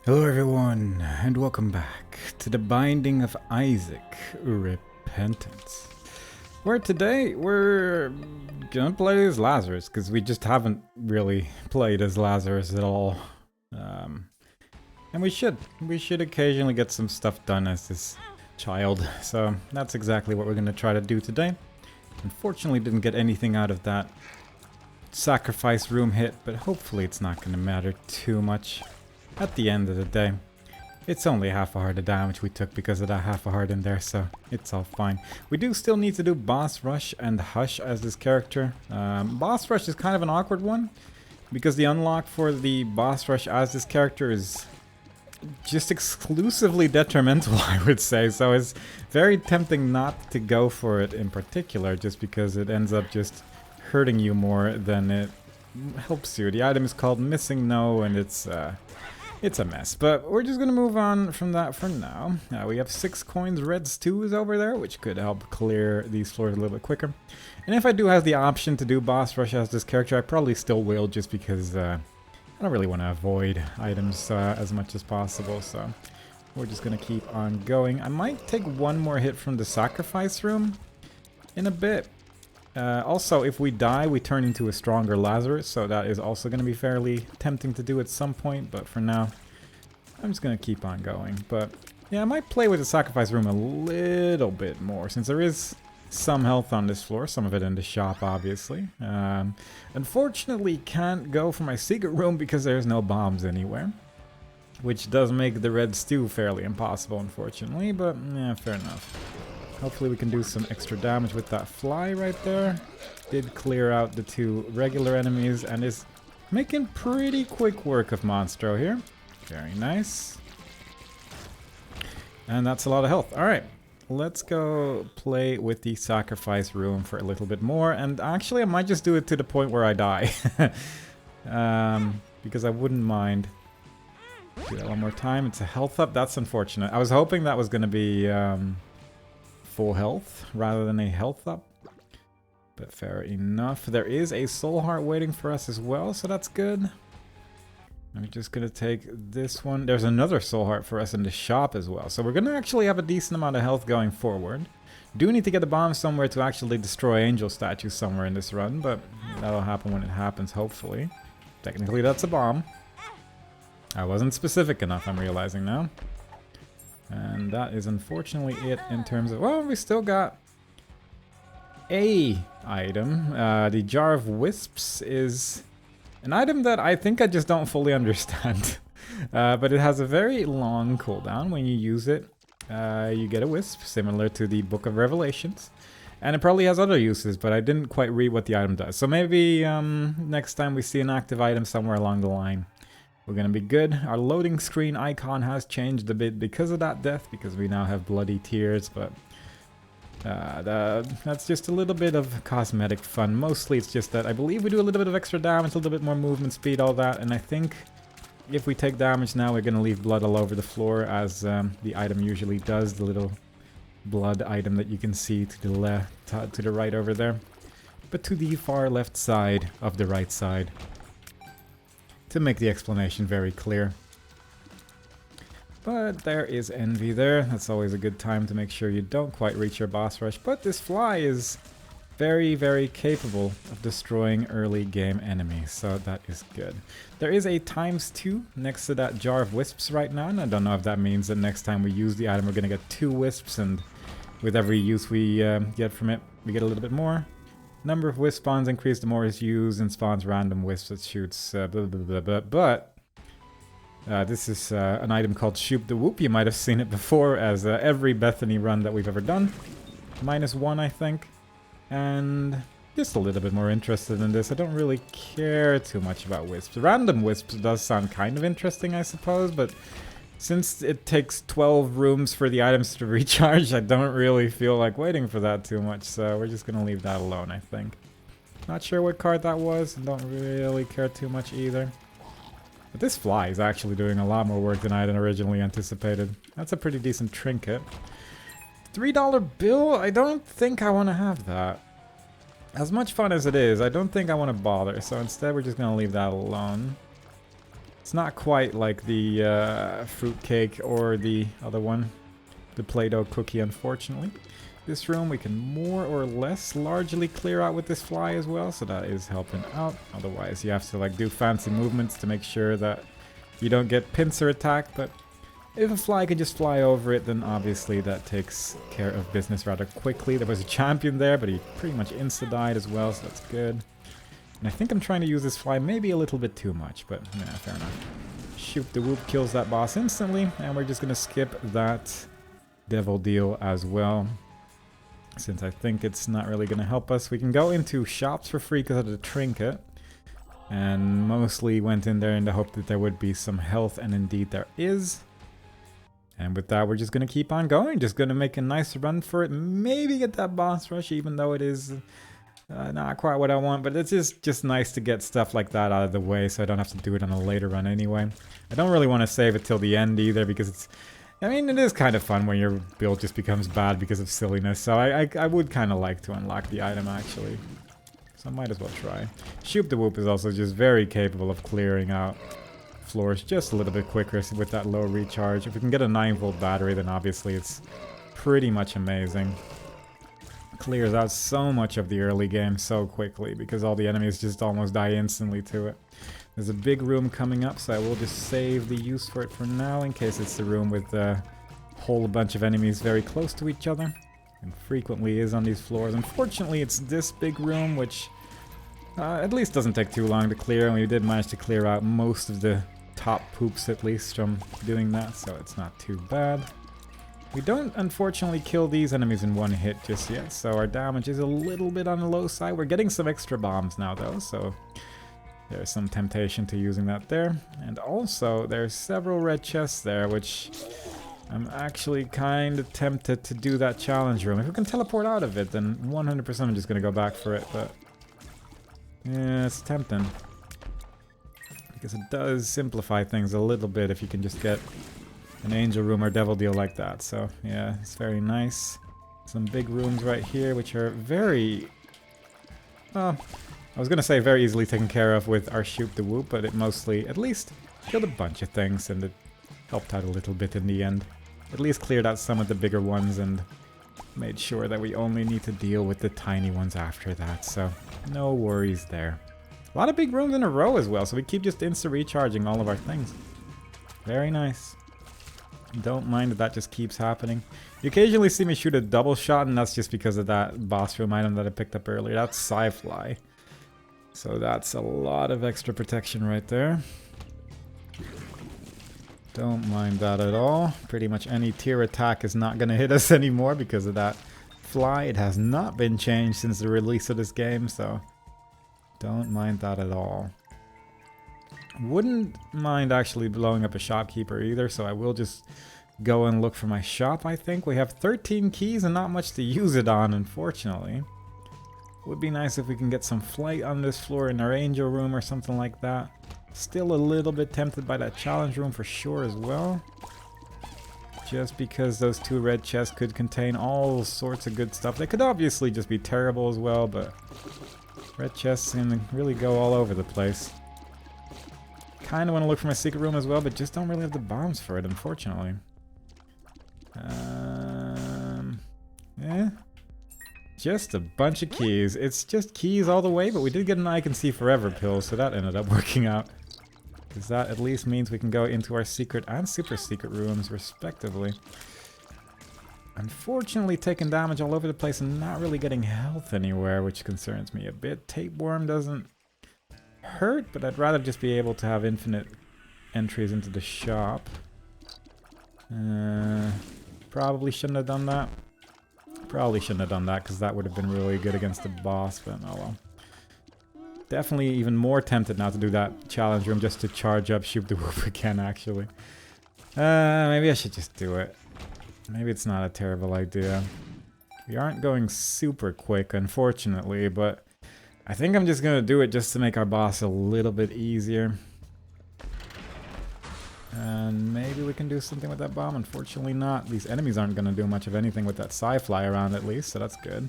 Hello everyone, and welcome back to the Binding of Isaac Repentance. Where today we're gonna play as Lazarus, because we just haven't really played as Lazarus at all. And we should occasionally get some stuff done as this child, so that's exactly what we're gonna try to do today. Unfortunately didn't get anything out of that sacrifice room hit, but hopefully it's not gonna matter too much. At the end of the day, it's only half a heart of damage we took because of that half a heart in there, so it's all fine. We do still need to do Boss Rush and Hush as this character. Boss Rush is kind of an awkward one, because the unlock for the Boss Rush as this character is just exclusively detrimental, I would say, so it's very tempting not to go for it in particular, just because it ends up just hurting you more than it helps you. The item is called Missing No, and it's a mess, but we're just gonna move on from that for now. We have 6 coins. Red Stew is over there, which could help clear these floors a little bit quicker. And if I do have the option to do Boss Rush as this character, I probably still will, just because I don't really want to avoid items as much as possible, so we're just gonna keep on going. I might take one more hit from the sacrifice room in a bit. Also, if we die, we turn into a stronger Lazarus, so that is also going to be fairly tempting to do at some point, but for now, I'm just going to keep on going. But yeah, I might play with the sacrifice room a little bit more, since there is some health on this floor, some of it in the shop, obviously. Unfortunately, can't go for my secret room because there's no bombs anywhere, which does make the Red Stew fairly impossible, unfortunately, but yeah, fair enough. Hopefully we can do some extra damage with that fly right there. Did clear out the 2 regular enemies and is making pretty quick work of Monstro here. Very nice. And that's a lot of health. Alright, let's go play with the sacrifice room for a little bit more. And actually I might just do it to the point where I die. Because I wouldn't mind. Do that one more time. It's a health up. That's unfortunate. I was hoping that was going to be full health rather than a health up, but fair enough. There is a soul heart waiting for us as well, so that's good. I'm just gonna take this one. There's another soul heart for us in the shop as well, so we're gonna actually have a decent amount of health going forward. Do need to get the bomb somewhere to actually destroy angel statues somewhere in this run, but that'll happen when it happens, hopefully. Technically that's a bomb. I wasn't specific enough, I'm realizing now. And that is unfortunately it in terms of... Well, we still got a item. The Jar of Wisps is an item that I think I just don't fully understand. But it has a very long cooldown. When you use it, you get a wisp, similar to the Book of Revelations. And it probably has other uses, but I didn't quite read what the item does. So maybe next time we see an active item somewhere along the line, we're gonna be good. Our loading screen icon has changed a bit because of that death, because we now have bloody tears, but that's just a little bit of cosmetic fun. Mostly it's just that I believe we do a little bit of extra damage, a little bit more movement speed, all that, and I think if we take damage now, we're gonna leave blood all over the floor, as the item usually does, the little blood item that you can see to the left, to the right over there, but to the far left side of the right side, to make the explanation very clear. But there is envy there. That's always a good time to make sure you don't quite reach your boss rush. But this fly is very, very capable of destroying early game enemies, so that is good. There is a ×2 next to that Jar of Wisps right now, and I don't know if that means that next time we use the item we're gonna get 2 wisps, and with every use we get from it, we get a little bit more. Number of wisp spawns increase the more it's used, and spawns random wisps that shoots blah, blah, blah, blah. But this is an item called Shoop the Whoop. You might have seen it before, as every Bethany run that we've ever done. -1, I think. And just a little bit more interested in this. I don't really care too much about wisps. Random wisps does sound kind of interesting, I suppose, but since it takes 12 rooms for the items to recharge, I don't really feel like waiting for that too much, so we're just gonna leave that alone, I think. Not sure what card that was, don't really care too much either. But this fly is actually doing a lot more work than I had originally anticipated. That's a pretty decent trinket. $3 bill? I don't think I want to have that. As much fun as it is, I don't think I want to bother, so instead we're just gonna leave that alone. It's not quite like the fruitcake or the other one, the Play-Doh cookie, unfortunately. This room we can more or less largely clear out with this fly as well, so that is helping out. Otherwise you have to like do fancy movements to make sure that you don't get pincer attacked, but if a fly can just fly over it, then obviously that takes care of business rather quickly. There was a champion there, but he pretty much insta-died as well, so that's good. And I think I'm trying to use this fly maybe a little bit too much, but yeah, fair enough. Shoot the whoop kills that boss instantly, and we're just gonna skip that devil deal as well, since I think it's not really gonna help us. We can go into shops for free because of the trinket, and mostly went in there in the hope that there would be some health, and indeed there is. And with that, we're just gonna keep on going, just gonna make a nice run for it, maybe get that boss rush, even though it is not quite what I want, but it's just nice to get stuff like that out of the way so I don't have to do it on a later run anyway. I don't really want to save it till the end either, because it's, I mean, it is kind of fun when your build just becomes bad because of silliness, so I would kind of like to unlock the item actually. So I might as well try. Shoop the Whoop is also just very capable of clearing out floors just a little bit quicker with that low recharge. If we can get a 9-volt battery, then obviously it's pretty much amazing. Clears out so much of the early game so quickly because all the enemies just almost die instantly to it. There's a big room coming up, so I will just save the use for it for now in case it's the room with a whole bunch of enemies very close to each other, and frequently is on these floors. Unfortunately, it's this big room, which at least doesn't take too long to clear, and we did manage to clear out most of the top poops at least from doing that, so it's not too bad. We don't unfortunately kill these enemies in one hit just yet, so our damage is a little bit on the low side. We're getting some extra bombs now though, so there's some temptation to using that there. And also there's several red chests there, which I'm actually kind of tempted to do that challenge room. If we can teleport out of it, then 100% I'm just going to go back for it, but yeah, it's tempting. Because it does simplify things a little bit if you can just get an angel room or devil deal like that. So yeah, it's very nice. Some big rooms right here, which are very, well, I was gonna say very easily taken care of with our Shoop the Whoop, but it mostly at least killed a bunch of things, and it helped out a little bit in the end. At least cleared out some of the bigger ones and made sure that we only need to deal with the tiny ones after that, so no worries there. A lot of big rooms in a row as well, so we keep just insta-recharging all of our things. Very nice. Don't mind that just keeps happening. You occasionally see me shoot a double shot, and that's just because of that boss room item that I picked up earlier. That's Sci-Fly. So that's a lot of extra protection right there. Don't mind that at all. Pretty much any tier attack is not going to hit us anymore because of that fly. It has not been changed since the release of this game, so don't mind that at all. Wouldn't mind actually blowing up a shopkeeper either, so I will just go and look for my shop, I think. We have 13 keys and not much to use it on, unfortunately. Would be nice if we can get some flight on this floor in our angel room or something like that. Still a little bit tempted by that challenge room for sure as well. Just because those two red chests could contain all sorts of good stuff. They could obviously just be terrible as well, but red chests can really go all over the place. Kind of want to look for my secret room as well, but just don't really have the bombs for it, unfortunately. Yeah. Just a bunch of keys. It's just keys all the way, but we did get an I Can See Forever pill, so that ended up working out. Because that at least means we can go into our secret and super secret rooms, respectively. Unfortunately, taking damage all over the place and not really getting health anywhere, which concerns me a bit. Tapeworm doesn't hurt, but I'd rather just be able to have infinite entries into the shop. Probably shouldn't have done that. Probably shouldn't have done that because that would have been really good against the boss, but oh well. Definitely even more tempted now to do that challenge room just to charge up Shoop the Whoop again, actually. Maybe I should just do it. Maybe it's not a terrible idea. We aren't going super quick, unfortunately, but I think I'm just gonna do it just to make our boss a little bit easier. And maybe we can do something with that bomb. Unfortunately not. These enemies aren't gonna do much of anything with that Sci-Fly around at least, so that's good.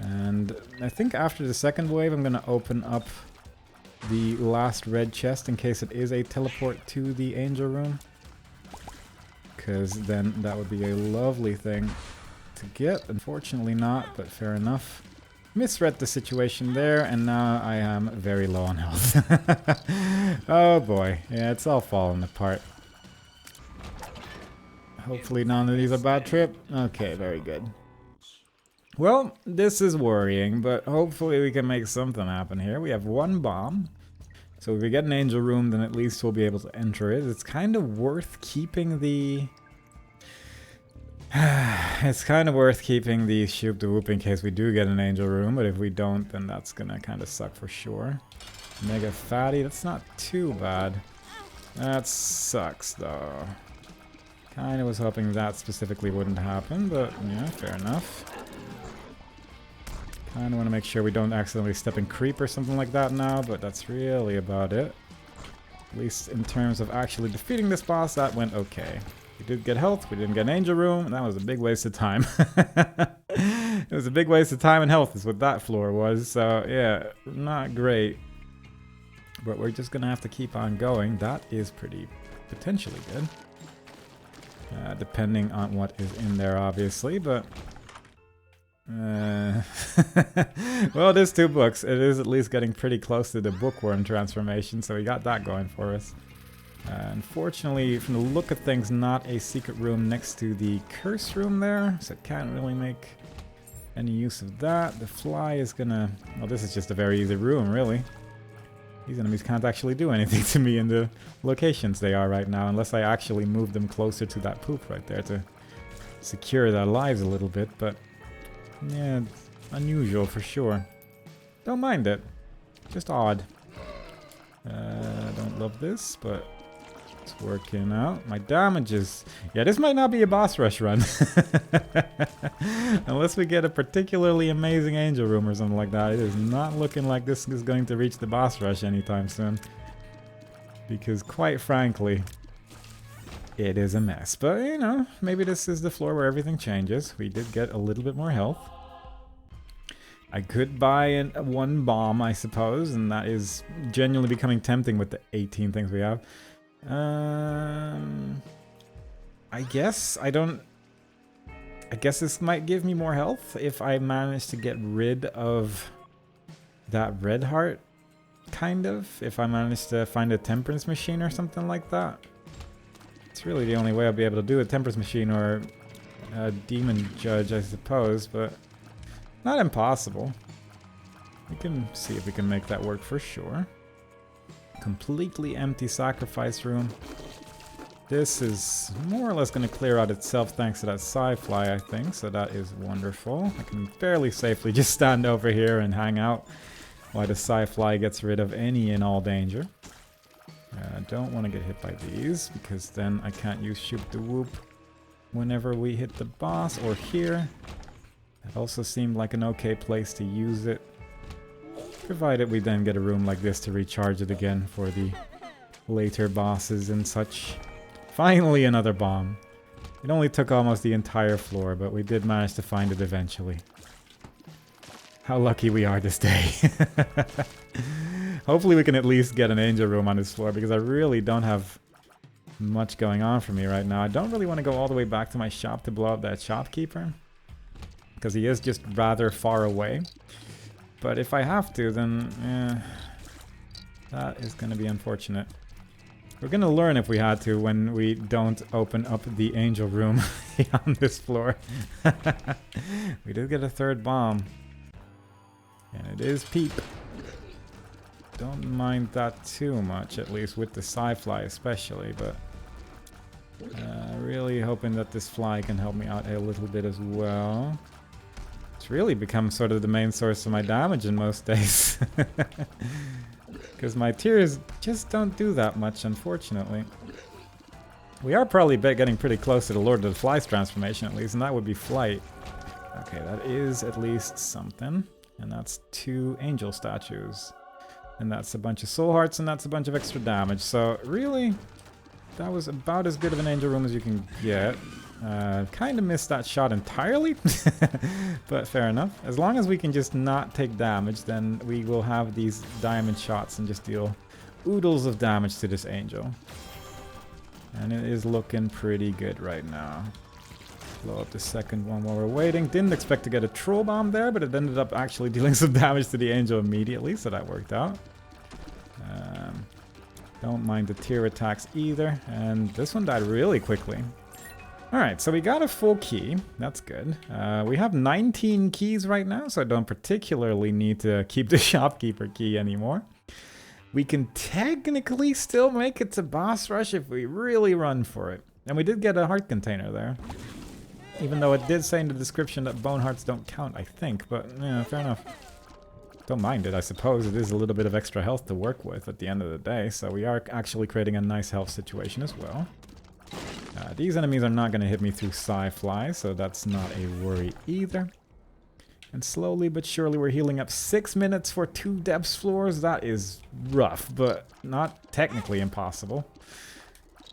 And I think after the second wave I'm gonna open up the last red chest in case it is a teleport to the angel room. Because then that would be a lovely thing to get. Unfortunately not, but fair enough. Misread the situation there, and now I am very low on health. Oh boy, yeah, it's all falling apart. Hopefully none of these are bad trip. Okay, very good. Well, this is worrying, but hopefully we can make something happen here. We have one bomb. So if we get an angel room, then at least we'll be able to enter it. It's kind of worth keeping the... it's kind of worth keeping the Shoop the Whoop in case we do get an angel room, but if we don't, then that's gonna kind of suck for sure. Mega Fatty, that's not too bad. That sucks though. Kind of was hoping that specifically wouldn't happen, but yeah, fair enough. Kind of want to make sure we don't accidentally step in creep or something like that now, but that's really about it. At least in terms of actually defeating this boss, that went okay. We did get health, we didn't get an angel room, and that was a big waste of time. It was a big waste of time and health is what that floor was, so yeah, not great. But we're just gonna have to keep on going. That is pretty potentially good. Depending on what is in there, obviously, but... well, it is 2 books. It is at least getting pretty close to the bookworm transformation, so we got that going for us. Unfortunately, from the look of things, not a secret room next to the curse room there, so can't really make any use of that. The fly is gonna... well, this is just a very easy room, really. These enemies can't actually do anything to me in the locations they are right now, unless I actually move them closer to that poop right there to secure their lives a little bit, but yeah, unusual for sure. Don't mind it. Just odd. Don't love this, but it's working out. My damage is... yeah, this might not be a boss rush run. Unless we get a particularly amazing angel room or something like that. It is not looking like this is going to reach the boss rush anytime soon. Because quite frankly, it is a mess. But, you know, maybe this is the floor where everything changes. We did get a little bit more health. I could buy one bomb, I suppose, and that is genuinely becoming tempting with the 18 things we have. I guess this might give me more health if I manage to get rid of that red heart, kind of. If I manage to find a temperance machine or something like that. It's really the only way I'll be able to do a temperance machine or a demon judge, I suppose, but not impossible. We can see if we can make that work for sure. Completely empty sacrifice room. This is more or less going to clear out itself thanks to that sci-fly, I think, so that is wonderful. I can fairly safely just stand over here and hang out while the sci-fly gets rid of any and all danger. I don't want to get hit by these, because then I can't use Shoop the Whoop whenever we hit the boss, or here. That also seemed like an okay place to use it. Provided we then get a room like this to recharge it again for the later bosses and such. Finally another bomb. It only took almost the entire floor, but we did manage to find it eventually. How lucky we are this day. Hopefully we can at least get an angel room on this floor, because I really don't have much going on for me right now. I don't really want to go all the way back to my shop to blow up that shopkeeper, because he is just rather far away. But if I have to, then that is going to be unfortunate. We're going to learn if we had to when we don't open up the angel room on this floor. We did get a third bomb. And it is Peep. Don't mind that too much, at least with the sci-fly especially, but really hoping that this fly can help me out a little bit as well. It's really become sort of the main source of my damage in most days. Because my tears just don't do that much, unfortunately. We are probably getting pretty close to the Lord of the Flies transformation, at least, and that would be Flight. Okay, that is at least something. And that's 2 angel statues. And that's a bunch of soul hearts, and that's a bunch of extra damage. So, really, that was about as good of an angel room as you can get. Kind of missed that shot entirely, but fair enough. As long as we can just not take damage, then we will have these diamond shots and just deal oodles of damage to this angel. And it is looking pretty good right now. Blow up the second one while we're waiting. Didn't expect to get a troll bomb there, but it ended up actually dealing some damage to the angel immediately, so that worked out. Don't mind the tier attacks either, and this one died really quickly. Alright, so we got a full key. That's good. We have 19 keys right now, so I don't particularly need to keep the shopkeeper key anymore. We can technically still make it to boss rush if we really run for it. And we did get a heart container there. Even though it did say in the description that bone hearts don't count, I think. But, yeah, fair enough. Don't mind it, I suppose. It is a little bit of extra health to work with at the end of the day. So we are actually creating a nice health situation as well. These enemies are not going to hit me through Sci-Fly, so that's not a worry either. And slowly but surely we're healing up 6 minutes for 2 depths floors. That is rough, but not technically impossible.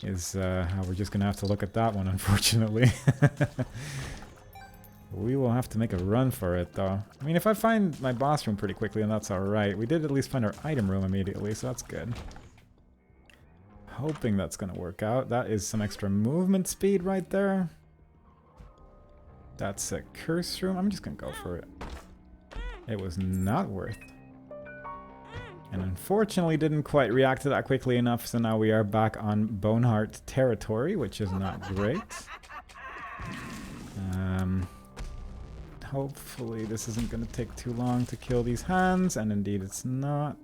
Is how we're just going to have to look at that one, unfortunately. We will have to make a run for it, though. I mean, if I find my boss room pretty quickly, then that's alright. We did at least find our item room immediately, so that's good. Hoping that's going to work out. That is some extra movement speed right there. That's a curse room. I'm just going to go for it. It was not worth. And unfortunately didn't quite react to that quickly enough, so now we are back on Boneheart territory, which is not great. Hopefully this isn't going to take too long to kill these hands, and indeed it's not.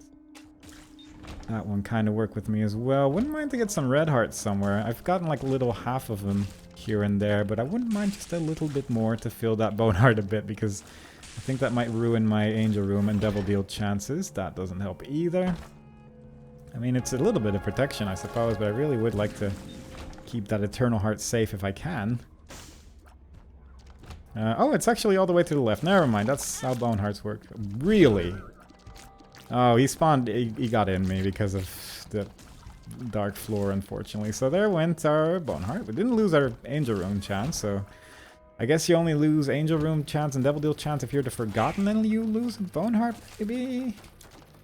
That one kind of worked with me as well. Wouldn't mind to get some red hearts somewhere. I've gotten like a little half of them here and there, but I wouldn't mind just a little bit more to fill that bone heart a bit, because I think that might ruin my angel room and devil deal chances. That doesn't help either. I mean, it's a little bit of protection, I suppose, but I really would like to keep that eternal heart safe if I can. Oh, it's actually all the way to the left. Never mind, that's how bone hearts work. Really? Oh, he spawned, he got in me because of the dark floor, unfortunately. So there went our bone heart. We didn't lose our angel room chance, so I guess you only lose angel room chance and devil deal chance if you're the forgotten, then you lose bone heart, maybe?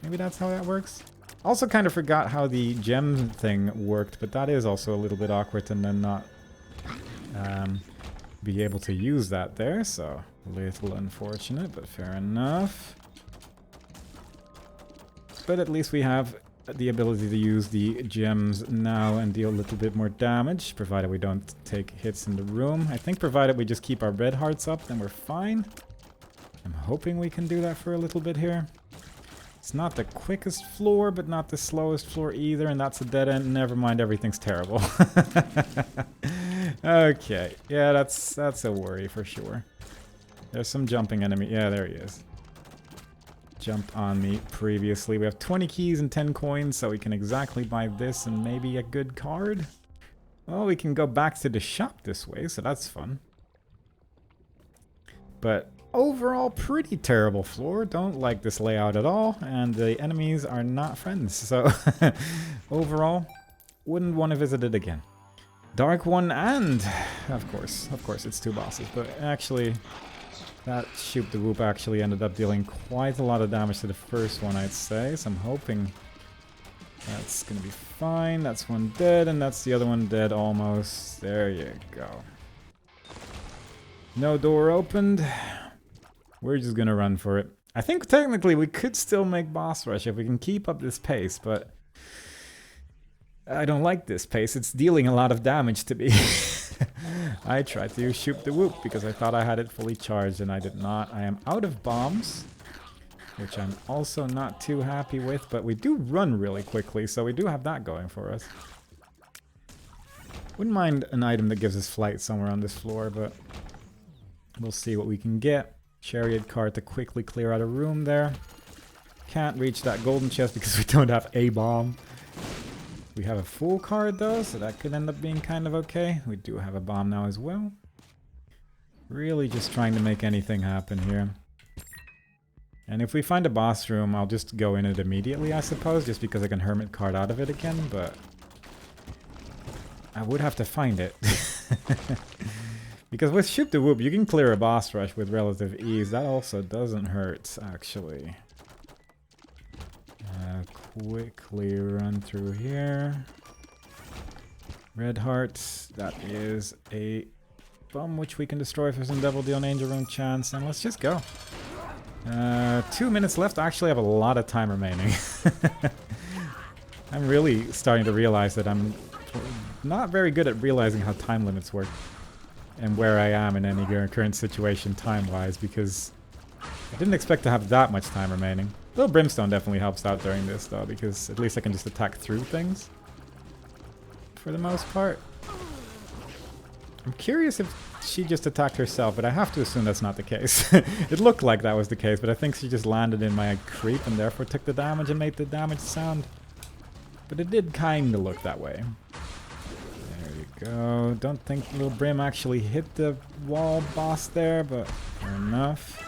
Maybe that's how that works. Also kind of forgot how the gem thing worked, but that is also a little bit awkward and then not be able to use that there, so a little unfortunate, but fair enough. But at least we have the ability to use the gems now and deal a little bit more damage, provided we don't take hits in the room. I think provided we just keep our red hearts up, then we're fine. I'm hoping we can do that for a little bit here. It's not the quickest floor, but not the slowest floor either, and that's a dead end. Never mind, everything's terrible. Okay, yeah, that's a worry for sure. There's some jumping enemy. Yeah, there he is. Jumped on me previously. We have 20 keys and 10 coins, so we can exactly buy this and maybe a good card. Well, we can go back to the shop this way, so that's fun. But overall, pretty terrible floor. Don't like this layout at all, and the enemies are not friends. So overall, wouldn't want to visit it again. Dark one, and of course it's 2 bosses, but actually that shoot the whoop actually ended up dealing quite a lot of damage to the first one, I'd say, so I'm hoping that's gonna be fine. That's one dead, and that's the other one dead almost. There you go. No door opened. We're just gonna run for it. I think technically we could still make boss rush if we can keep up this pace, but I don't like this pace. It's dealing a lot of damage to me. I tried to shoot the whoop because I thought I had it fully charged, and I did not. I am out of bombs, which I'm also not too happy with, but we do run really quickly, so we do have that going for us. Wouldn't mind an item that gives us flight somewhere on this floor, but we'll see what we can get. Chariot card to quickly clear out a room there. Can't reach that golden chest because we don't have a bomb. We have a full card though, so that could end up being kind of okay. We do have a bomb now as well. Really just trying to make anything happen here. And if we find a boss room, I'll just go in it immediately, I suppose, just because I can hermit card out of it again, but I would have to find it. Because with Shoot the Whoop, you can clear a boss rush with relative ease. That also doesn't hurt, actually. Quickly run through here. Red hearts. That is a bomb which we can destroy for some Devil Deal Angel Rune chance. And let's just go. 2 minutes left. I actually have a lot of time remaining. I'm really starting to realize that I'm not very good at realizing how time limits work. And where I am in any current situation time-wise, because I didn't expect to have that much time remaining. Little Brimstone definitely helps out during this, though, because at least I can just attack through things. For the most part. I'm curious if she just attacked herself, but I have to assume that's not the case. It looked like that was the case, but I think she just landed in my creep and therefore took the damage and made the damage sound. But it did kind of look that way. There you go. Don't think Little Brim actually hit the wall boss there, but fair enough.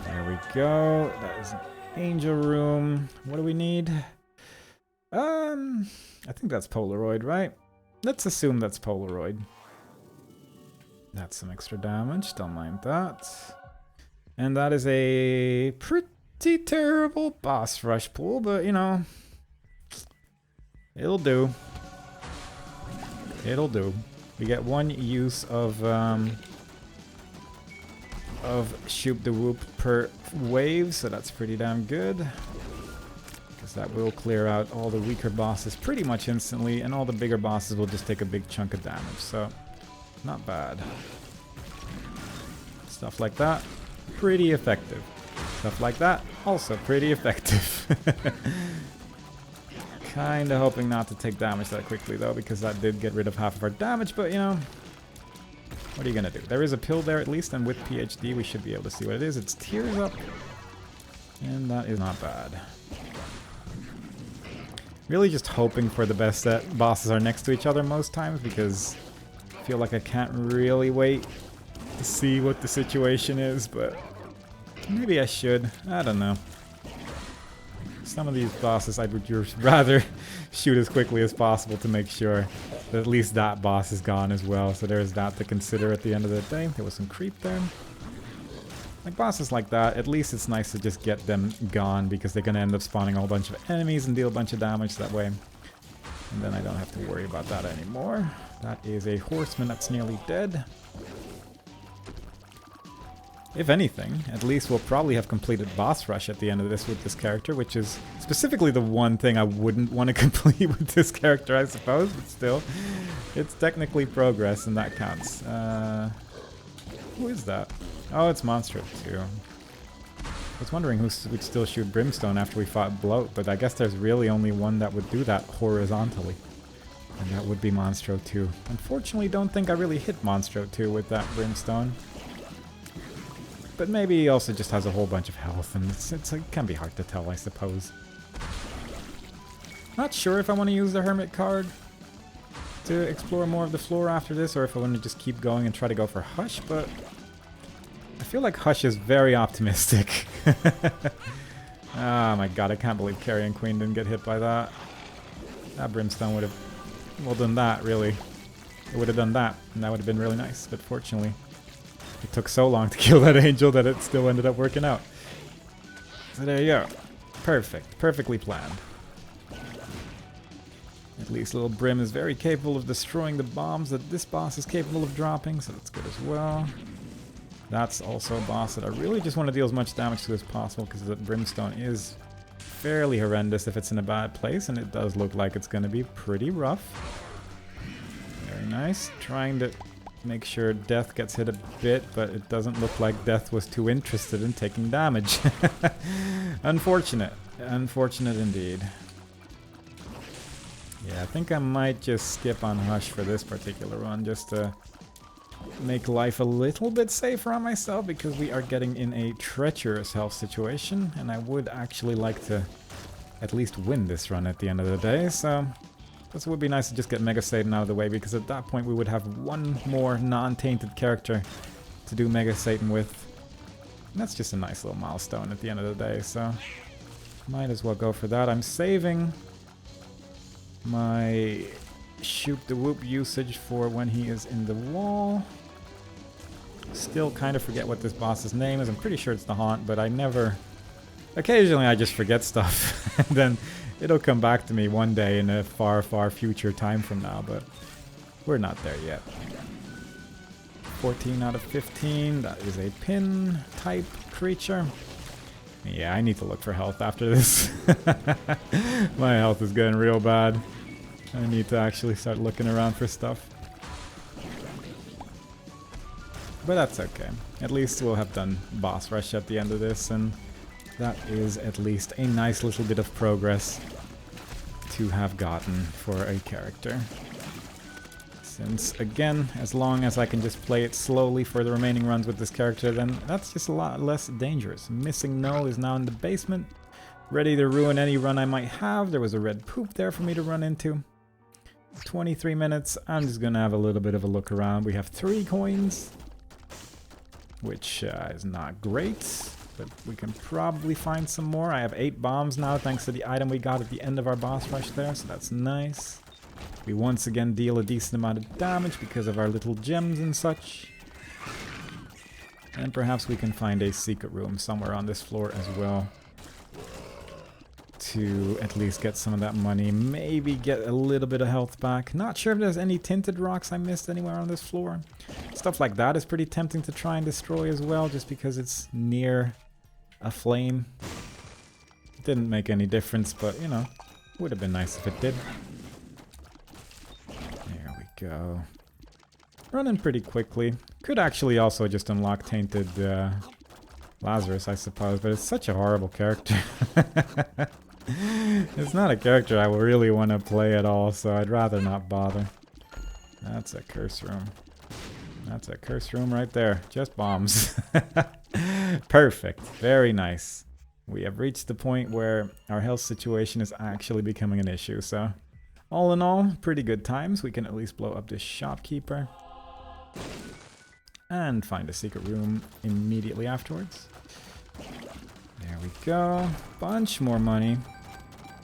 There we go. That is an Angel Room. What do we need? I think that's Polaroid, right? Let's assume that's Polaroid. That's some extra damage. Don't mind that. And that is a pretty terrible boss rush pool, but you know, it'll do. It'll do. We get one use of Shoot the Whoop per wave, so that's pretty damn good. Because that will clear out all the weaker bosses pretty much instantly, and all the bigger bosses will just take a big chunk of damage, so not bad. Stuff like that, pretty effective. Stuff like that, also pretty effective. Kinda hoping not to take damage that quickly though, because that did get rid of half of our damage, but you know, what are you gonna do? There is a pill there at least, and with PhD we should be able to see what it is. It's Tears Up, and that is not bad. Really just hoping for the best that bosses are next to each other most times, because I feel like I can't really wait to see what the situation is, but maybe I should. I don't know. Some of these bosses I would just rather shoot as quickly as possible to make sure that at least that boss is gone as well. So there's that to consider at the end of the day. There was some creep there. Like bosses like that, at least it's nice to just get them gone, because they're going to end up spawning a whole bunch of enemies and deal a bunch of damage that way. And then I don't have to worry about that anymore. That is a horseman that's nearly dead. If anything, at least we'll probably have completed boss rush at the end of this with this character, which is specifically the one thing I wouldn't want to complete with this character, I suppose, but still, it's technically progress and that counts. Who is that? Oh, it's Monstro too. I was wondering who would still shoot Brimstone after we fought Bloat, but I guess there's really only one that would do that horizontally. And that would be Monstro 2. Unfortunately, don't think I really hit Monstro 2 with that Brimstone. But maybe he also just has a whole bunch of health, and it can be hard to tell, I suppose. Not sure if I want to use the Hermit card to explore more of the floor after this, or if I want to just keep going and try to go for Hush, but I feel like Hush is very optimistic. Oh my god, I can't believe Carrion Queen didn't get hit by that. That Brimstone would have, well, done that, really. It would have done that, and that would have been really nice, but fortunately it took so long to kill that angel that it still ended up working out. So there you go. Perfect. Perfectly planned. At least Little Brim is very capable of destroying the bombs that this boss is capable of dropping, so that's good as well. That's also a boss that I really just want to deal as much damage to as possible, because the Brimstone is fairly horrendous if it's in a bad place, and it does look like it's going to be pretty rough. Very nice. Trying to make sure Death gets hit a bit, but it doesn't look like Death was too interested in taking damage. Unfortunate. Unfortunate indeed. Yeah, I think I might just skip on Hush for this particular run, just to make life a little bit safer on myself, because we are getting in a treacherous health situation, and I would actually like to at least win this run at the end of the day, so this would be nice to just get Mega Satan out of the way, because at that point we would have one more non-tainted character to do Mega Satan with. And that's just a nice little milestone at the end of the day, so might as well go for that. I'm saving my Shoot the Whoop usage for when he is in the wall. Still kind of forget what this boss's name is. I'm pretty sure it's the Haunt, but I never... Occasionally I just forget stuff. And then it'll come back to me one day in a far, far future time from now, but we're not there yet. 14 out of 15. That is a pin type creature. Yeah, I need to look for health after this. My health is getting real bad. I need to actually start looking around for stuff. But that's okay. At least we'll have done boss rush at the end of this, and that is at least a nice little bit of progress to have gotten for a character. Since, again, as long as I can just play it slowly for the remaining runs with this character, then that's just a lot less dangerous. Missing No is now in the basement, ready to ruin any run I might have. There was a red poop there for me to run into. 23 minutes. I'm just gonna have a little bit of a look around. We have 3 coins, which is not great, but we can probably find some more. I have 8 bombs now thanks to the item we got at the end of our boss rush there, so that's nice. We once again deal a decent amount of damage because of our little gems and such. And perhaps we can find a secret room somewhere on this floor as well, to at least get some of that money, maybe get a little bit of health back. Not sure if there's any tinted rocks I missed anywhere on this floor. Stuff like that is pretty tempting to try and destroy as well, just because it's near a flame. It didn't make any difference, but you know, would have been nice if it did. There we go. Running pretty quickly. Could actually also just unlock tainted Lazarus, I suppose, but it's such a horrible character. It's not a character I really want to play at all, so I'd rather not bother. That's a curse room. That's a curse room right there. Just bombs. Perfect. Very nice. We have reached the point where our health situation is actually becoming an issue, so all in all, pretty good times. We can at least blow up this shopkeeper and find a secret room immediately afterwards. There we go. Bunch more money.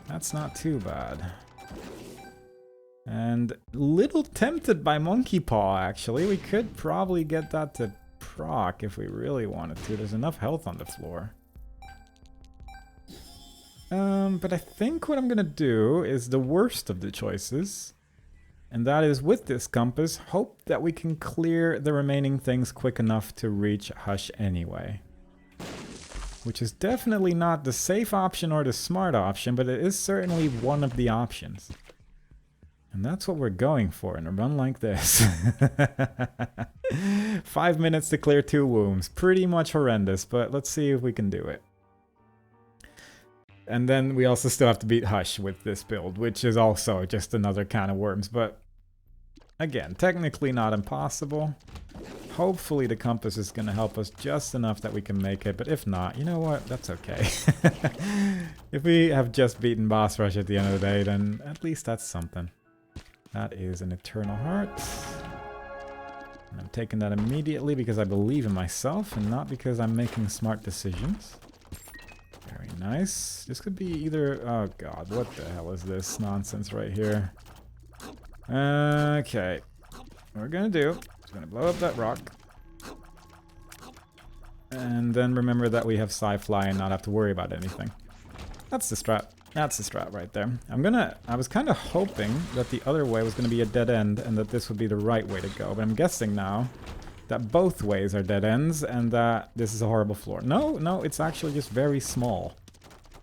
That's not too bad. And little tempted by Monkey Paw, actually. We could probably get that to proc if we really wanted to. There's enough health on the floor. But I think what I'm gonna do is the worst of the choices. And that is, with this compass, hope that we can clear the remaining things quick enough to reach Hush anyway. Which is definitely not the safe option or the smart option, but it is certainly one of the options. And that's what we're going for in a run like this. 5 minutes to clear 2 wombs. Pretty much horrendous, but let's see if we can do it. And then we also still have to beat Hush with this build, which is also just another can of worms. But again, technically not impossible. Hopefully the compass is going to help us just enough that we can make it. But if not, you know what? That's okay. If we have just beaten boss rush at the end of the day, then at least that's something. That is an Eternal Heart. And I'm taking that immediately because I believe in myself and not because I'm making smart decisions. Very nice. This could be either... Oh god, what the hell is this nonsense right here? Okay. What we're gonna do is gonna blow up that rock. And then remember that we have Sci-Fly and not have to worry about anything. That's the strat. That's the strat right there. I was kind of hoping that the other way was gonna be a dead end and that this would be the right way to go. But I'm guessing now that both ways are dead ends and that this is a horrible floor. No, it's actually just very small.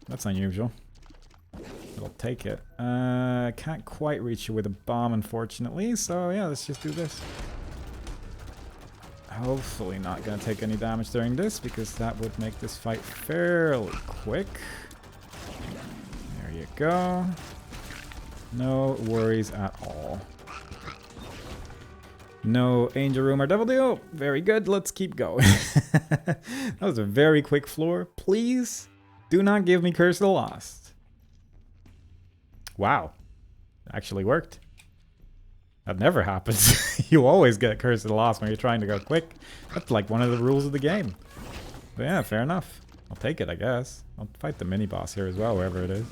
That's unusual. I'll take it. I can't quite reach you with a bomb, unfortunately, so yeah, let's just do this. Hopefully not gonna take any damage during this, because that would make this fight fairly quick. There you go. No worries at all. No Angel Room or Devil Deal. Very good. Let's keep going. That was a very quick floor. Please do not give me Curse of the Lost. Wow. Actually worked. That never happens. You always get Curse of the Lost when you're trying to go quick. That's like one of the rules of the game. But yeah, fair enough. I'll take it, I guess. I'll fight the mini-boss here as well, wherever it is.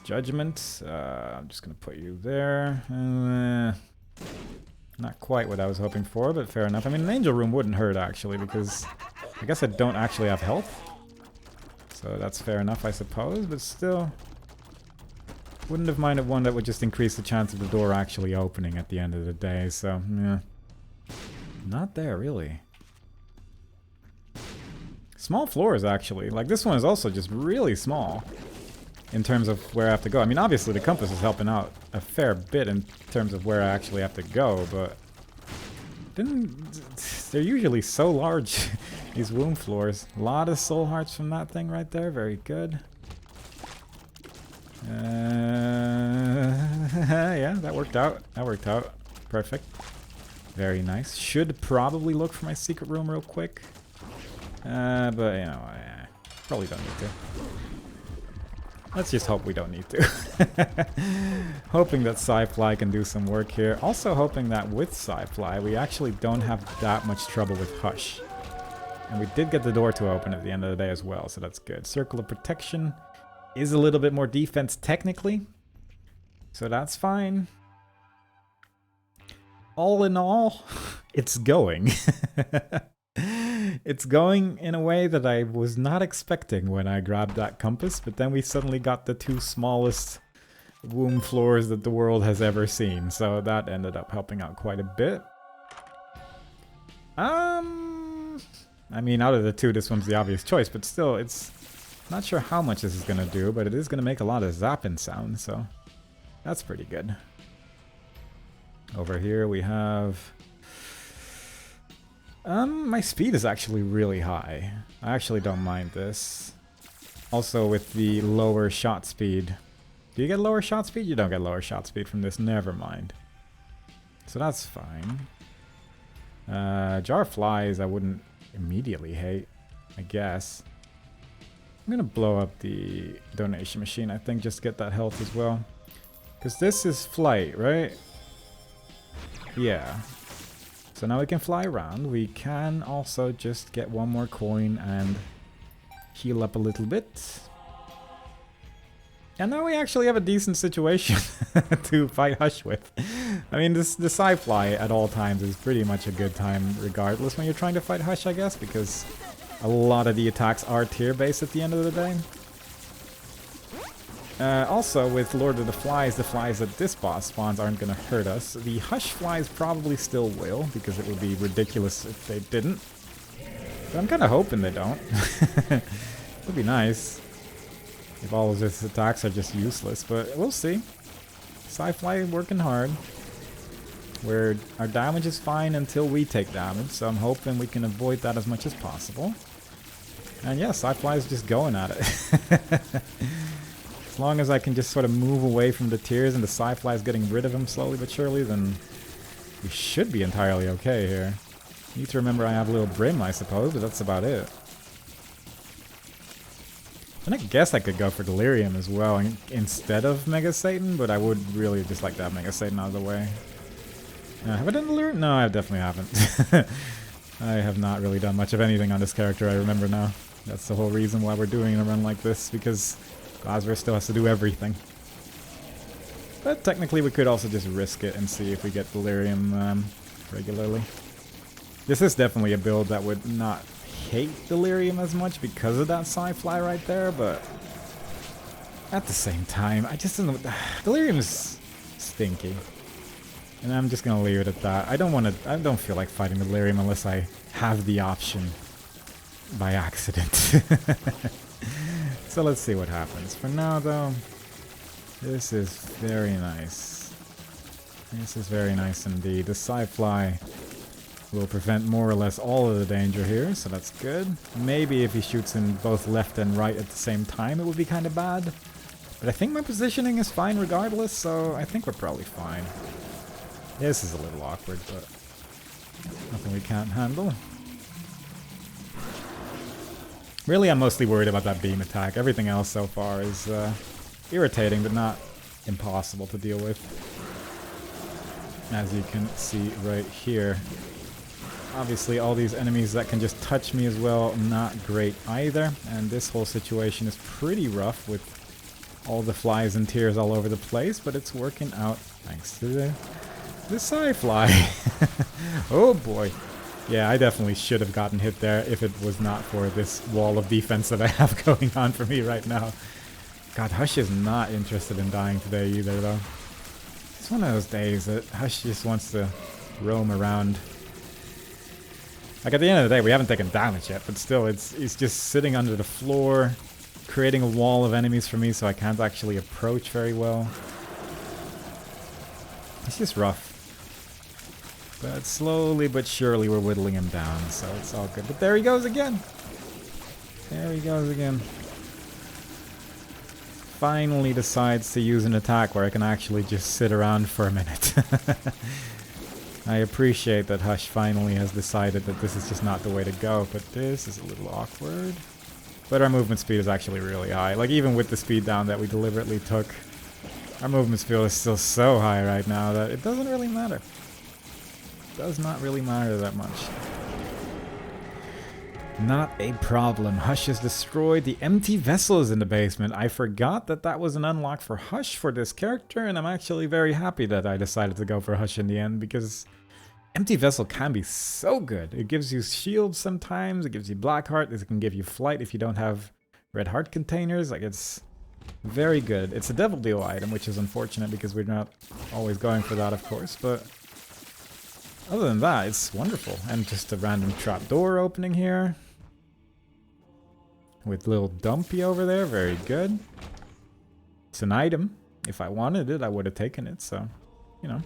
Judgment. I'm just going to put you there. Not Not quite what I was hoping for, but fair enough. I mean, an angel room wouldn't hurt, actually, because I guess I don't actually have health. So that's fair enough, I suppose, but still... Wouldn't have minded one that would just increase the chance of the door actually opening at the end of the day, so, yeah. Not there, really. Small floors, actually. Like, this one is also just really small in terms of where I have to go. I mean, obviously the compass is helping out a fair bit in terms of where I actually have to go, but... They're usually so large, these womb floors. A lot of soul hearts from that thing right there, very good. Yeah, that worked out. That worked out. Perfect. Very nice. Should probably look for my secret room real quick. But, you know, I probably don't need to. Let's just hope we don't need to. Hoping that Sci-Fly can do some work here. Also hoping that with Sci-Fly, we actually don't have that much trouble with Hush. And we did get the door to open at the end of the day as well, so that's good. Circle of Protection is a little bit more defense technically, so that's fine. All in all, it's going. It's going in a way that I was not expecting when I grabbed that compass, but then we suddenly got the two smallest womb floors that the world has ever seen, so that ended up helping out quite a bit. I mean, out of the two, this one's the obvious choice, but still, it's not sure how much this is going to do, but it is going to make a lot of zapping sound, so that's pretty good. Over here we have... my speed is actually really high. I actually don't mind this. Also with the lower shot speed. Do you get lower shot speed? You don't get lower shot speed from this, never mind. So that's fine. Jar of Flies I wouldn't immediately hate, I guess. I'm gonna blow up the donation machine, I think, just to get that health as well. Because this is flight, right? Yeah. So now we can fly around. We can also just get one more coin and heal up a little bit. And now we actually have a decent situation to fight Hush with. I mean, the Sci-Fly at all times is pretty much a good time regardless when you're trying to fight Hush, I guess, because a lot of the attacks are tier-based at the end of the day. Also, with Lord of the Flies that this boss spawns aren't going to hurt us. The Hush Flies probably still will, because it would be ridiculous if they didn't. But I'm kind of hoping they don't. It would be nice if all of his attacks are just useless, but we'll see. Sci-Fly working hard. Where our damage is fine until we take damage, so I'm hoping we can avoid that as much as possible. And yeah, Sci-Fly is just going at it. As long as I can just sort of move away from the tiers and the Sci-Fly is getting rid of him slowly but surely, then we should be entirely okay here. Need to remember I have a little Brim, I suppose, but that's about it. And I guess I could go for Delirium as well instead of Mega Satan, but I would really just like to have Mega Satan out of the way. Have I done Delirium? No, I definitely haven't. I have not really done much of anything on this character, I remember now. That's the whole reason why we're doing a run like this, because Lazarus still has to do everything. But technically we could also just risk it and see if we get Delirium regularly. This is definitely a build that would not hate Delirium as much because of that Sci-Fly right there, but at the same time, I just don't know. Delirium is stinky. And I'm just gonna leave it at that. I don't feel like fighting Delirium unless I have the option by accident. So let's see what happens. For now though, this is very nice. This is very nice indeed. The Sci-Fly will prevent more or less all of the danger here, so that's good. Maybe if he shoots in both left and right at the same time, it would be kind of bad. But I think my positioning is fine regardless, so I think we're probably fine. This is a little awkward, but nothing we can't handle. Really, I'm mostly worried about that beam attack. Everything else so far is irritating, but not impossible to deal with. As you can see right here. Obviously, all these enemies that can just touch me as well, not great either. And this whole situation is pretty rough with all the flies and tears all over the place, but it's working out thanks to the The Sci-Fly. Oh boy. Yeah, I definitely should have gotten hit there if it was not for this wall of defense that I have going on for me right now. God, Hush is not interested in dying today either, though. It's one of those days that Hush just wants to roam around. Like, at the end of the day, we haven't taken damage yet, but still, it's just sitting under the floor, creating a wall of enemies for me so I can't actually approach very well. It's just rough. But slowly but surely we're whittling him down, so it's all good. But there he goes again! There he goes again. Finally decides to use an attack where I can actually just sit around for a minute. I appreciate that Hush finally has decided that this is just not the way to go, but this is a little awkward. But our movement speed is actually really high. Like, even with the speed down that we deliberately took, our movement speed is still so high right now that it doesn't really matter. Does not really matter that much. Not a problem. Hush has destroyed the empty vessels in the basement. I forgot that that was an unlock for Hush for this character, and I'm actually very happy that I decided to go for Hush in the end, because empty vessel can be so good. It gives you shields sometimes, it gives you black heart, it can give you flight if you don't have red heart containers. Like, it's very good. It's a devil deal item, which is unfortunate because we're not always going for that, of course, but other than that, it's wonderful. And just a random trapdoor opening here. With little Dumpy over there, very good. It's an item. If I wanted it, I would have taken it, so, you know.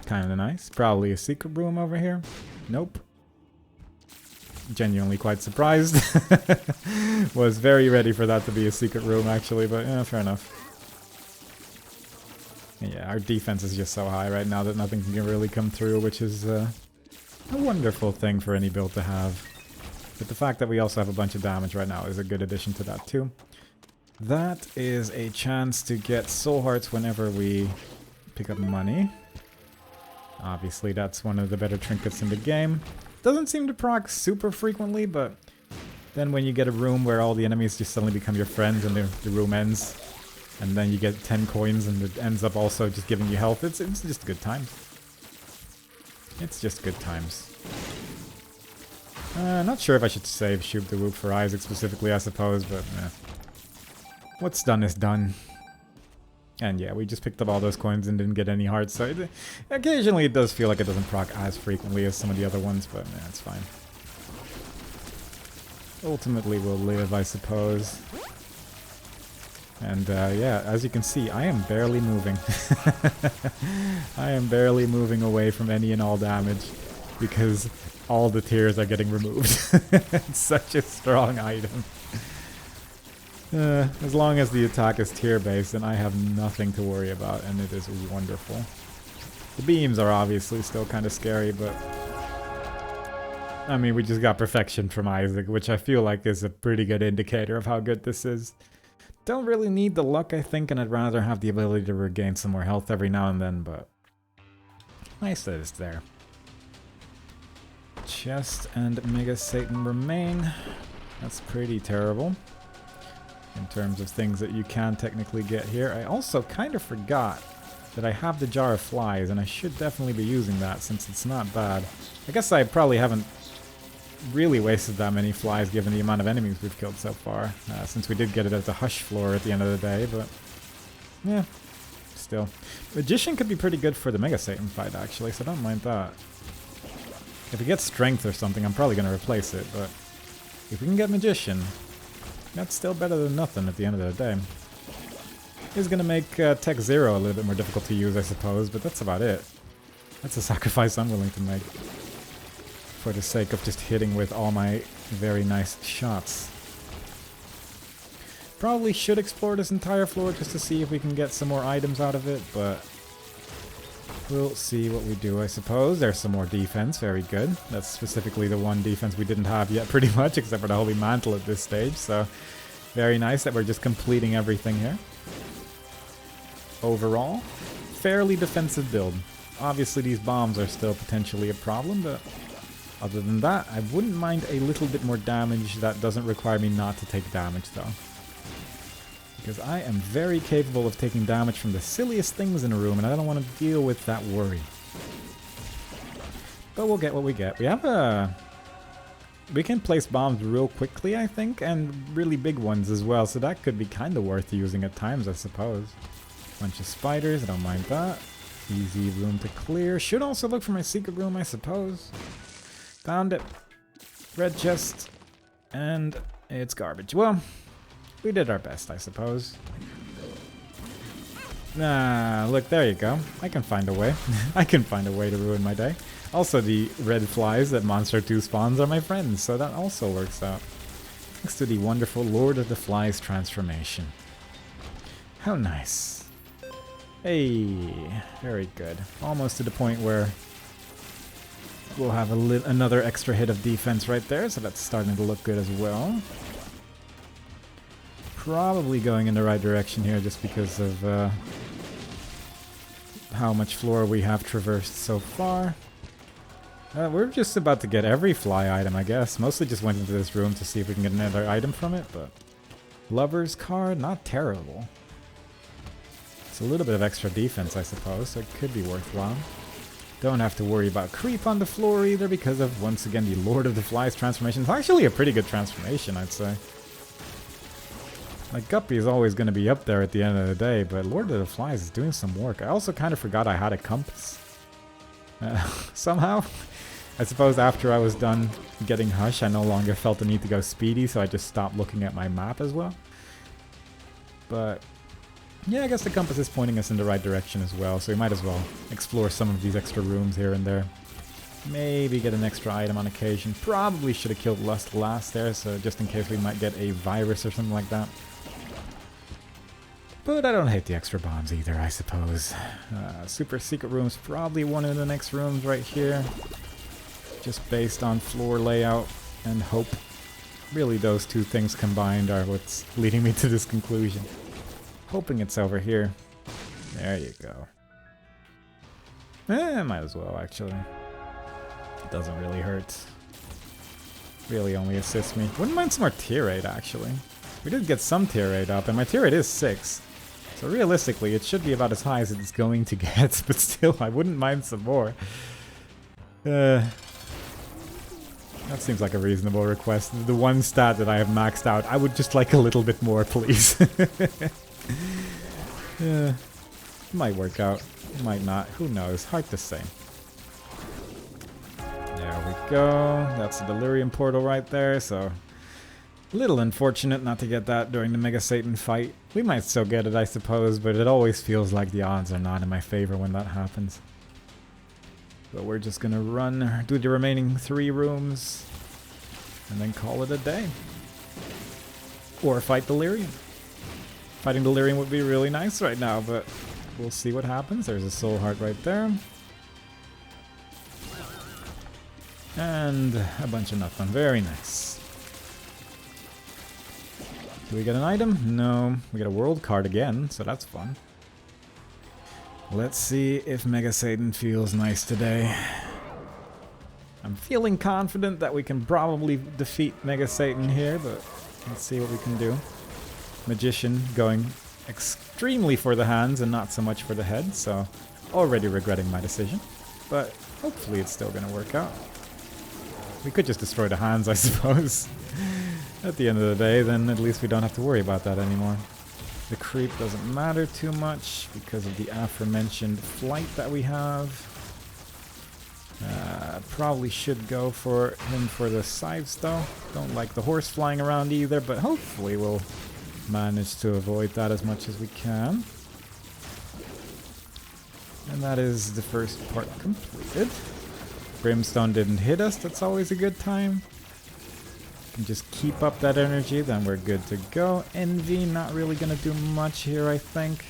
Kind of nice. Probably a secret room over here. Nope. Genuinely quite surprised. Was very ready for that to be a secret room, actually, but yeah, fair enough. Yeah, our defense is just so high right now that nothing can really come through, which is a wonderful thing for any build to have. But the fact that we also have a bunch of damage right now is a good addition to that too. That is a chance to get soul hearts whenever we pick up money. Obviously, that's one of the better trinkets in the game. Doesn't seem to proc super frequently, but then when you get a room where all the enemies just suddenly become your friends and the room ends, and then you get 10 coins and it ends up also just giving you health, it's just good times. It's just good times. Not sure if I should save Shoop the Whoop for Isaac specifically, I suppose, but what's done is done. And yeah, we just picked up all those coins and didn't get any hearts, so occasionally it does feel like it doesn't proc as frequently as some of the other ones, but yeah, it's fine. Ultimately we'll live, I suppose. And yeah, as you can see, I am barely moving. I am barely moving away from any and all damage, because all the tears are getting removed. It's such a strong item. As long as the attack is tier-based, then I have nothing to worry about, and it is wonderful. The beams are obviously still kind of scary, but I mean, we just got perfection from Isaac, which I feel like is a pretty good indicator of how good this is. Don't really need the luck, I think, and I'd rather have the ability to regain some more health every now and then, but nice that it's there. Chest and Mega Satan remain. That's pretty terrible in terms of things that you can technically get here. I also kind of forgot that I have the Jar of Flies, and I should definitely be using that since it's not bad. I guess I probably haven't really wasted that many flies given the amount of enemies we've killed so far, since we did get it as a Hush floor at the end of the day, but yeah, still. Magician could be pretty good for the Mega Satan fight, actually, so I don't mind that. If we get Strength or something, I'm probably going to replace it, but if we can get Magician, that's still better than nothing at the end of the day. It's going to make Tech Zero a little bit more difficult to use, I suppose, but that's about it. That's a sacrifice I'm willing to make for the sake of just hitting with all my very nice shots. Probably should explore this entire floor just to see if we can get some more items out of it, but we'll see what we do, I suppose. There's some more defense, very good. That's specifically the one defense we didn't have yet, pretty much, except for the Holy Mantle at this stage, so very nice that we're just completing everything here. Overall, fairly defensive build. Obviously these bombs are still potentially a problem, but other than that, I wouldn't mind a little bit more damage that doesn't require me not to take damage, though. Because I am very capable of taking damage from the silliest things in a room, and I don't want to deal with that worry. But we'll get what we get. We have a... We can place bombs real quickly, I think, and really big ones as well, so that could be kind of worth using at times, I suppose. Bunch of spiders, I don't mind that. Easy room to clear. Should also look for my secret room, I suppose. Found it. Red chest. And it's garbage. Well, we did our best, I suppose. Ah, look, there you go. I can find a way. I can find a way to ruin my day. Also, the red flies that Monster 2 spawns are my friends, so that also works out. Thanks to the wonderful Lord of the Flies transformation. How nice. Hey, very good. Almost to the point where we'll have another extra hit of defense right there, so that's starting to look good as well. Probably going in the right direction here just because of how much floor we have traversed so far. We're just about to get every fly item, I guess. Mostly just went into this room to see if we can get another item from it, but... Lover's card, not terrible. It's a little bit of extra defense, I suppose, so it could be worthwhile. Don't have to worry about creep on the floor either because of, once again, the Lord of the Flies transformation. It's actually a pretty good transformation, I'd say. Like, Guppy is always going to be up there at the end of the day, but Lord of the Flies is doing some work. I also kind of forgot I had a compass. Somehow. I suppose after I was done getting Hush, I no longer felt the need to go speedy, so I just stopped looking at my map as well. But, yeah, I guess the compass is pointing us in the right direction as well, so we might as well explore some of these extra rooms here and there. Maybe get an extra item on occasion. Probably should have killed Lust last there, so just in case we might get a virus or something like that. But I don't hate the extra bombs either, I suppose. Super secret room's probably one of the next rooms right here. Just based on floor layout and hope. Really, those two things combined are what's leading me to this conclusion. Hoping it's over here. There you go. Might as well, actually. It doesn't really hurt. Really only assists me. Wouldn't mind some more tier 8, actually. We did get some tier 8 up, and my tier 8 is 6. So realistically, it should be about as high as it's going to get, but still, I wouldn't mind some more. That seems like a reasonable request. The one stat that I have maxed out, I would just like a little bit more, please. Might work out. Might not. Who knows? Hard to say. There we go. That's the Delirium portal right there, so... Little unfortunate not to get that during the Mega Satan fight. We might still get it, I suppose, but it always feels like the odds are not in my favor when that happens. But we're just gonna run, do the remaining 3 rooms, and then call it a day. Or fight Delirium. Fighting Delirium would be really nice right now, but we'll see what happens. There's a soul heart right there. And a bunch of nothing. Very nice. Do we get an item? No. We get a world card again, so that's fun. Let's see if Mega Satan feels nice today. I'm feeling confident that we can probably defeat Mega Satan here, but let's see what we can do. Magician going extremely for the hands and not so much for the head, so already regretting my decision. But hopefully it's still going to work out. We could just destroy the hands, I suppose. At the end of the day, then at least we don't have to worry about that anymore. The creep doesn't matter too much because of the aforementioned flight that we have. Probably should go for him for the scythes though. Don't like the horse flying around either, but hopefully we'll manage to avoid that as much as we can. And that is the first part completed. Brimstone didn't hit us, that's always a good time. Can just keep up that energy, then we're good to go. Envy, not really gonna do much here, I think.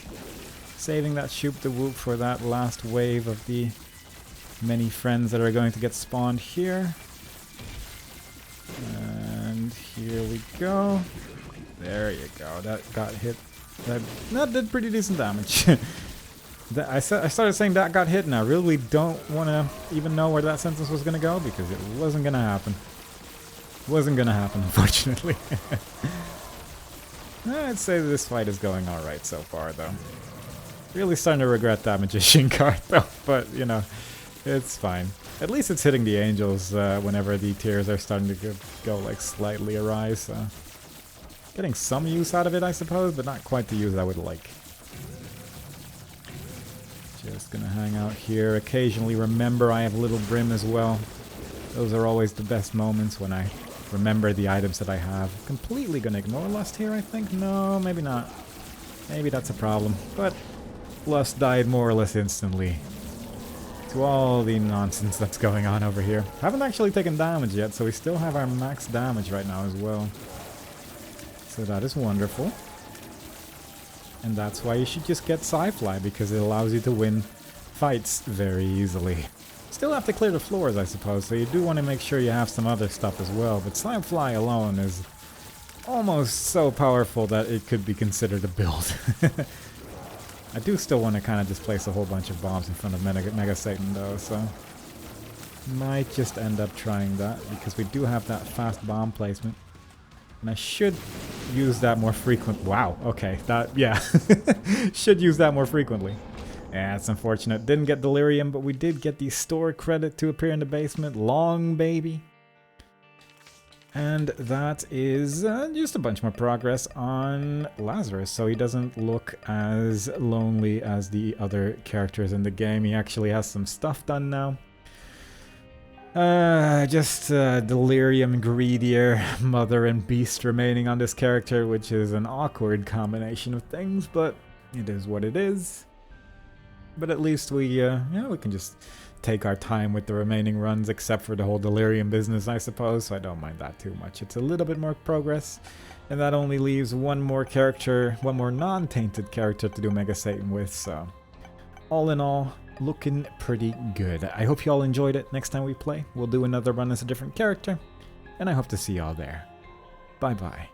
Saving that Shoop the Whoop for that last wave of the many friends that are going to get spawned here. And here we go. There you go, that got hit. That did pretty decent damage. I started saying that got hit, and I really don't want to even know where that sentence was going to go, because it wasn't going to happen. Wasn't going to happen, unfortunately. I'd say this fight is going alright so far, though. Really starting to regret that Magician card, though, but, you know, it's fine. At least it's hitting the angels whenever the tiers are starting to go like, slightly awry, so... Getting some use out of it, I suppose, but not quite the use I would like. Just gonna hang out here. Occasionally remember I have Little Brim as well. Those are always the best moments when I remember the items that I have. Completely gonna ignore Lust here, I think? No, maybe not. Maybe that's a problem. But Lust died more or less instantly to all the nonsense that's going on over here. Haven't actually taken damage yet, so we still have our max damage right now as well. So that is wonderful. And that's why you should just get Sci-Fly, because it allows you to win fights very easily. Still have to clear the floors, I suppose, so you do want to make sure you have some other stuff as well, but Sci-Fly alone is almost so powerful that it could be considered a build. I do still want to kind of just place a whole bunch of bombs in front of Mega Satan though, so... Might just end up trying that, because we do have that fast bomb placement. And I should use that more frequent. Wow, okay, that, yeah. Should use that more frequently. Yeah, it's unfortunate. Didn't get Delirium, but we did get the store credit to appear in the basement. Long, baby. And that is just a bunch more progress on Lazarus, so he doesn't look as lonely as the other characters in the game. He actually has some stuff done now. Just Delirium, Greedier, Mother, and Beast remaining on this character, which is an awkward combination of things, but it is what it is. But at least we, yeah, we can just take our time with the remaining runs, except for the whole Delirium business, I suppose, so I don't mind that too much. It's a little bit more progress, and that only leaves one more character, one more non-tainted character to do Mega Satan with, so all in all, looking pretty good. I hope you all enjoyed it. Next time we play, we'll do another run as a different character, and I hope to see y'all there. Bye bye.